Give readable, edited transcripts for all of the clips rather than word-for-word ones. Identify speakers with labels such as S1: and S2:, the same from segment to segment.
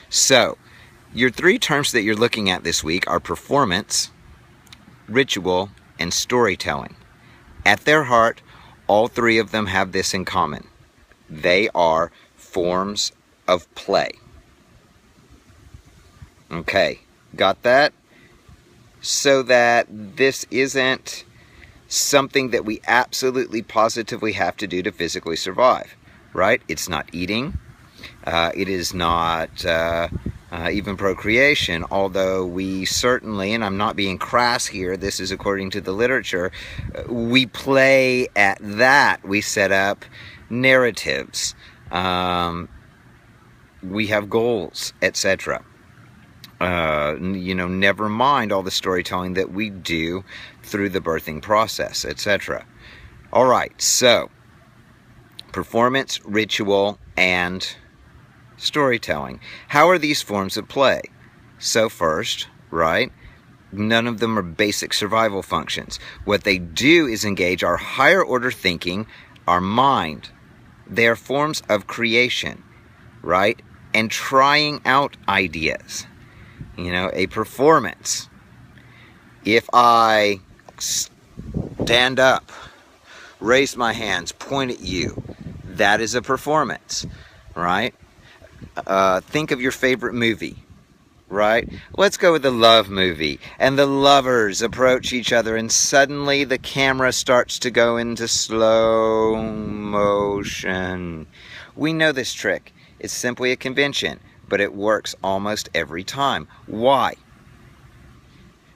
S1: So, your three terms that you're looking at this week are performance, ritual, and storytelling. At their heart, all three of them have this in common. They are forms of play. Okay, got that? So that this isn't something that we absolutely positively have to do to physically survive, right? It's not eating. It is not even procreation, although we certainly, and I'm not being crass here, this is according to the literature, we play at that. We set up narratives. We have goals, etc. Never mind all the storytelling that we do through the birthing process, etc. All right, so performance, ritual, and storytelling. How are these forms of play? So first, right, none of them are basic survival functions. What they do is engage our higher order thinking, our mind. They are forms of creation, right, and trying out ideas. A performance. If I stand up, raise my hands, point at you, that is a performance, right? Think of your favorite movie, right? Let's go with the love movie. And the lovers approach each other and suddenly the camera starts to go into slow motion. We know this trick. It's simply a convention, but it works almost every time. Why?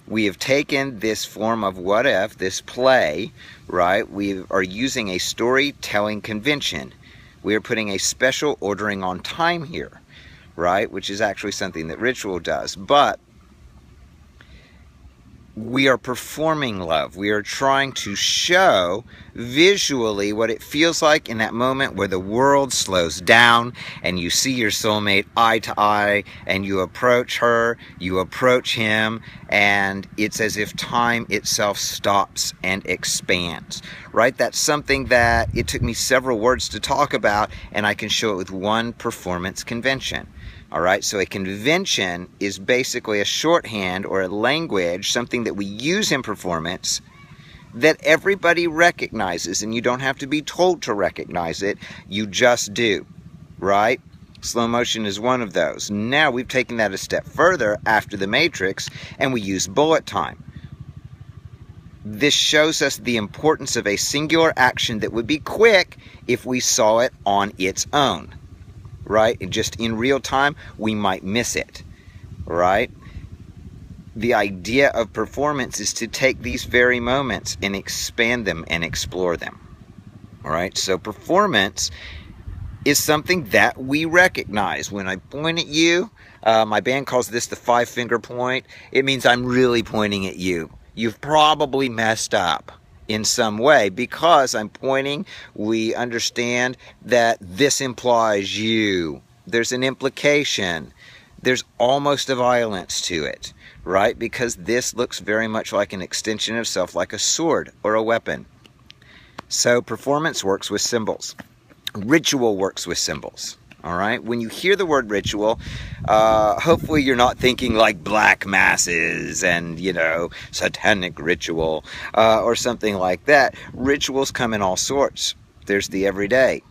S1: We have taken this form of what if, this play, right? We are using a storytelling convention. We are putting a special ordering on time here, right? Which is actually something that ritual does. But we are performing love. We are trying to show visually what it feels like in that moment where the world slows down and you see your soulmate eye to eye and you approach her, you approach him, and it's as if time itself stops and expands, right? That's something that it took me several words to talk about, and I can show it with one performance convention. All right, so a convention is basically a shorthand or a language, something that we use in performance that everybody recognizes, and you don't have to be told to recognize it, you just do, right? Slow motion is one of those. Now we've taken that a step further after the Matrix, and we use bullet time. This shows us the importance of a singular action that would be quick if we saw it on its own. Right? And just in real time, we might miss it, right? The idea of performance is to take these very moments and expand them and explore them, all right? So performance is something that we recognize. When I point at you, my band calls this the 5-finger point. It means I'm really pointing at you. You've probably messed up in some way. Because I'm pointing, we understand that this implies you. There's an implication. There's almost a violence to it, right? Because this looks very much like an extension of self, like a sword or a weapon. So performance works with symbols. Ritual works with symbols. All right. When you hear the word ritual, hopefully you're not thinking like black masses and, satanic ritual or something like that. Rituals come in all sorts. There's the everyday.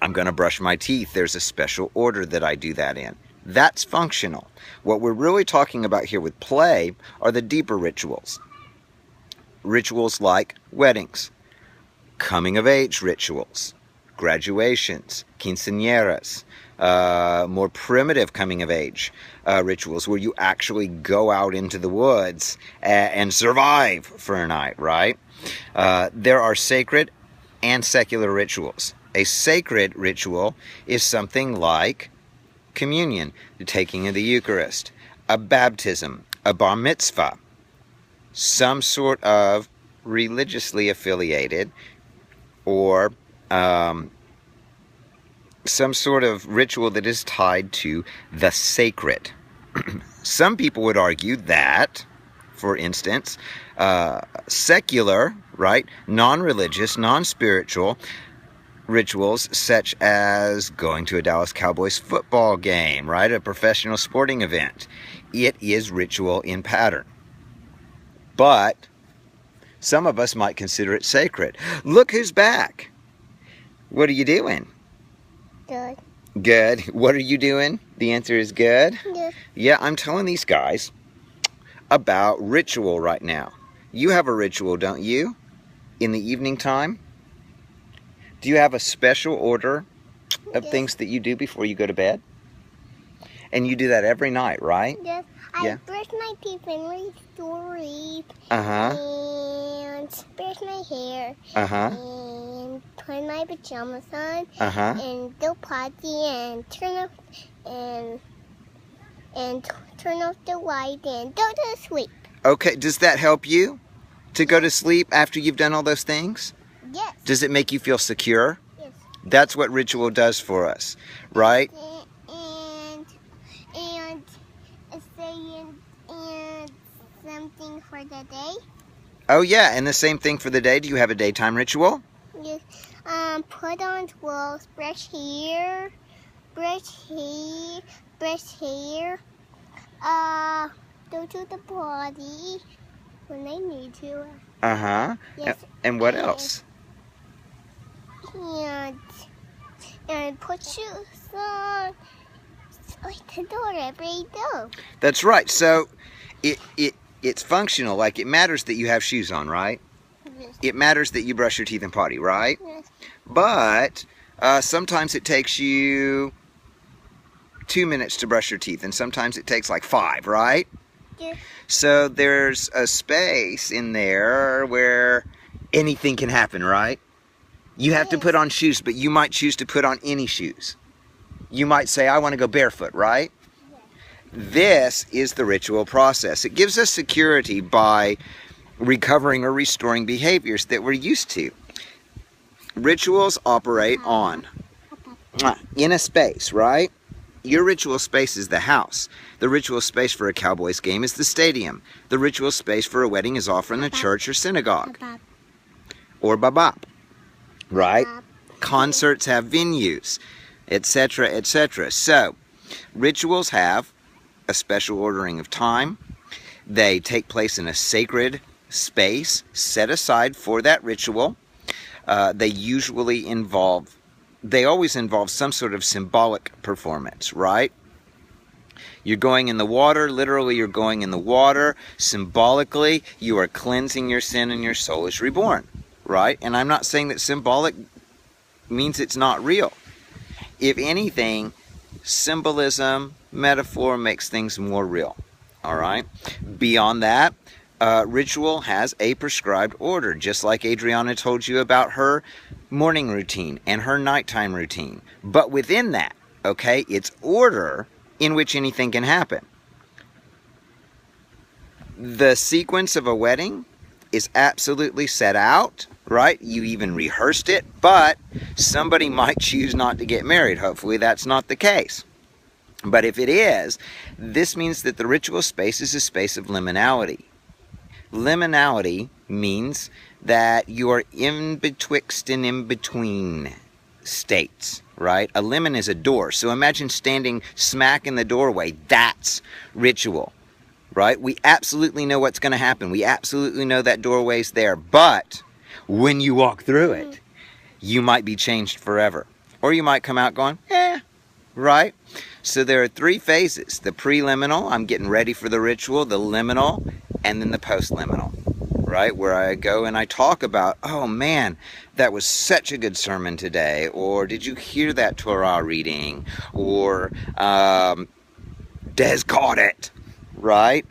S1: I'm going to brush my teeth. There's a special order that I do that in. That's functional. What we're really talking about here with play are the deeper rituals. Rituals like weddings, coming of age rituals, graduations, quinceañeras, more primitive coming of age rituals where you actually go out into the woods and survive for a night, right? There are sacred and secular rituals. A sacred ritual is something like communion, the taking of the Eucharist, a baptism, a bar mitzvah, some sort of religiously affiliated or some sort of ritual that is tied to the sacred. Some people would argue that, for instance, secular, right, non-religious, non-spiritual, rituals such as going to a Dallas Cowboys football game, right? A professional sporting event. It is ritual in pattern. But some of us might consider it sacred. Look who's back. What are you doing?
S2: Good.
S1: Good. What are you doing? The answer is good.
S2: Good.
S1: Yeah, I'm telling these guys about ritual right now. You have a ritual, don't you? In the evening time? Do you have a special order of
S2: Yes.
S1: things that you do before you go to bed? And you do that every night, right?
S2: Yes.
S1: Yeah.
S2: I brush my teeth and read stories.
S1: Uh-huh.
S2: And brush my hair.
S1: Uh-huh.
S2: And put my pajamas on.
S1: Uh-huh.
S2: And go potty and turn off the light and go to sleep.
S1: Okay, does that help you to go to sleep after you've done all those things?
S2: Yes.
S1: Does it make you feel secure?
S2: Yes.
S1: That's what ritual does for us, right?
S2: And saying and something for the day.
S1: Oh yeah, and the same thing for the day. Do you have a daytime ritual?
S2: Yes. Put on clothes, brush hair. Go to the potty when I need to.
S1: Uh-huh.
S2: Yes.
S1: And what else?
S2: And put shoes on. Like the door every day.
S1: That's right. So it's functional. Like, it matters that you have shoes on, right?
S2: Yes.
S1: It matters that you brush your teeth and potty, right?
S2: Yes.
S1: But sometimes it takes you 2 minutes to brush your teeth, and sometimes it takes like 5, right?
S2: Yes.
S1: So there's a space in there where anything can happen, right? You have to
S2: Yes.
S1: put on shoes, but you might choose to put on any shoes. You might say, I want to go barefoot, right?
S2: Yes.
S1: This is the ritual process. It gives us security by recovering or restoring behaviors that we're used to. Rituals operate on in a space, right? Your ritual space is the house. The ritual space for a Cowboys game is the stadium. The ritual space for a wedding is often a church or synagogue or babap, right? Concerts have venues, etc., etc. So, rituals have a special ordering of time. They take place in a sacred space set aside for that ritual. They always involve some sort of symbolic performance, right? You're going in the water, literally you're going in the water. Symbolically, you are cleansing your sin and your soul is reborn, right? And I'm not saying that symbolic means it's not real. If anything, symbolism, metaphor makes things more real, all right? Beyond that, ritual has a prescribed order, just like Adriana told you about her morning routine and her nighttime routine. But within that, okay, it's order in which anything can happen. The sequence of a wedding is absolutely set out, right? You even rehearsed it, but somebody might choose not to get married. Hopefully that's not the case. But if it is, this means that the ritual space is a space of liminality. Liminality means that you are in betwixt and in between states, right? A limin is a door. So imagine standing smack in the doorway. That's ritual, right? We absolutely know what's going to happen. We absolutely know that doorway's there. But when you walk through it, you might be changed forever. Or you might come out going, right? So there are 3 phases. The preliminal, I'm getting ready for the ritual. The liminal, and then the post-liminal, right? Where I go and I talk about, oh man, that was such a good sermon today. Or did you hear that Torah reading? Or Des caught it, right?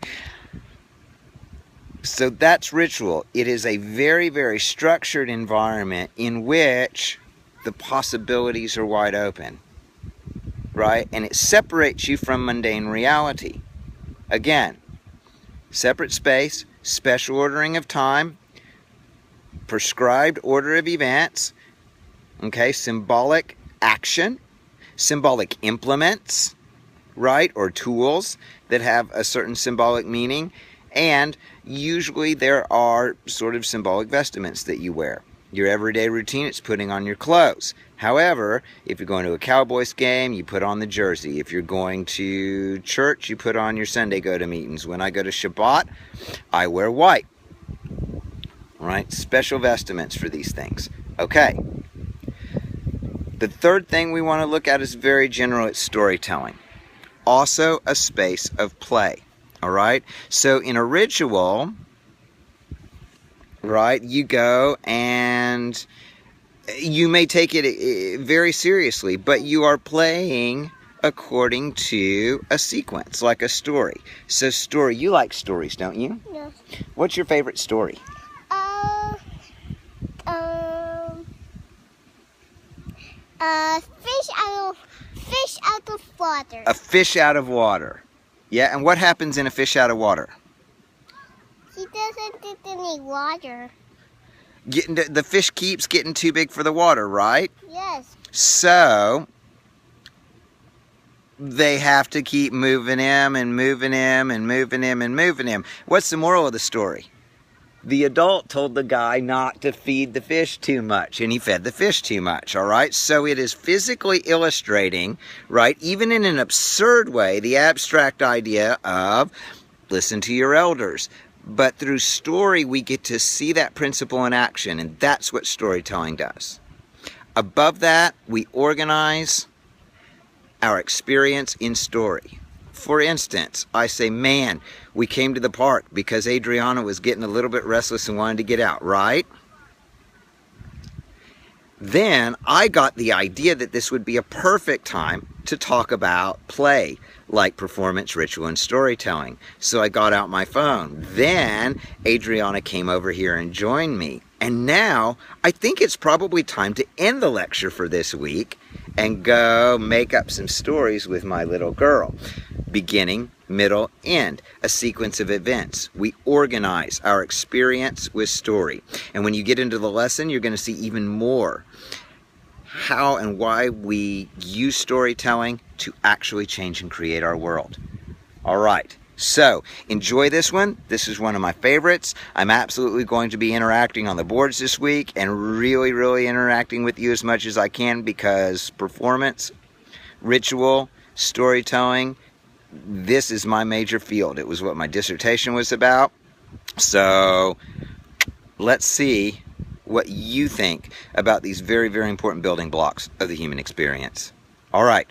S1: So that's ritual. It is a very, very structured environment in which the possibilities are wide open, right? And it separates you from mundane reality. Again, separate space, special ordering of time, prescribed order of events, okay, symbolic action, symbolic implements, right, or tools that have a certain symbolic meaning, and usually there are sort of symbolic vestments that you wear. Your everyday routine, it's putting on your clothes. However, if you're going to a Cowboys game, you put on the jersey. If you're going to church, you put on your Sunday go-to-meetings. When I go to Shabbat, I wear white. All right, special vestments for these things. Okay. The third thing we want to look at is very general. It's storytelling. Also a space of play. All right. So in a ritual, right, you go and you may take it very seriously, but you are playing according to a sequence, like a story. So story, you like stories, don't you?
S2: Yes.
S1: What's your favorite story?
S2: Fish out of water.
S1: A fish out of water. Yeah, and what happens in a fish out of water?
S2: He doesn't get any water.
S1: The fish keeps getting too big for the water, right?
S2: Yes.
S1: So they have to keep moving him and moving him and moving him and moving him. What's the moral of the story? The adult told the guy not to feed the fish too much, and he fed the fish too much, all right? So it is physically illustrating, right, even in an absurd way, the abstract idea of listen to your elders. But through story, we get to see that principle in action, and that's what storytelling does. Above that, we organize our experience in story. For instance, I say, man, we came to the park because Adriana was getting a little bit restless and wanted to get out, right? Then I got the idea that this would be a perfect time to talk about play, like performance, ritual, and storytelling. So I got out my phone. Then Adriana came over here and joined me. And now I think it's probably time to end the lecture for this week and go make up some stories with my little girl. Beginning, middle, end, a sequence of events. We organize our experience with story. And when you get into the lesson, you're going to see even more how and why we use storytelling to actually change and create our world. All right, so enjoy this one. This is one of my favorites. I'm absolutely going to be interacting on the boards this week and really interacting with you as much as I can, because performance, ritual, storytelling, this is my major field. It was what my dissertation was about. So let's see what you think about these very important building blocks of the human experience. All right,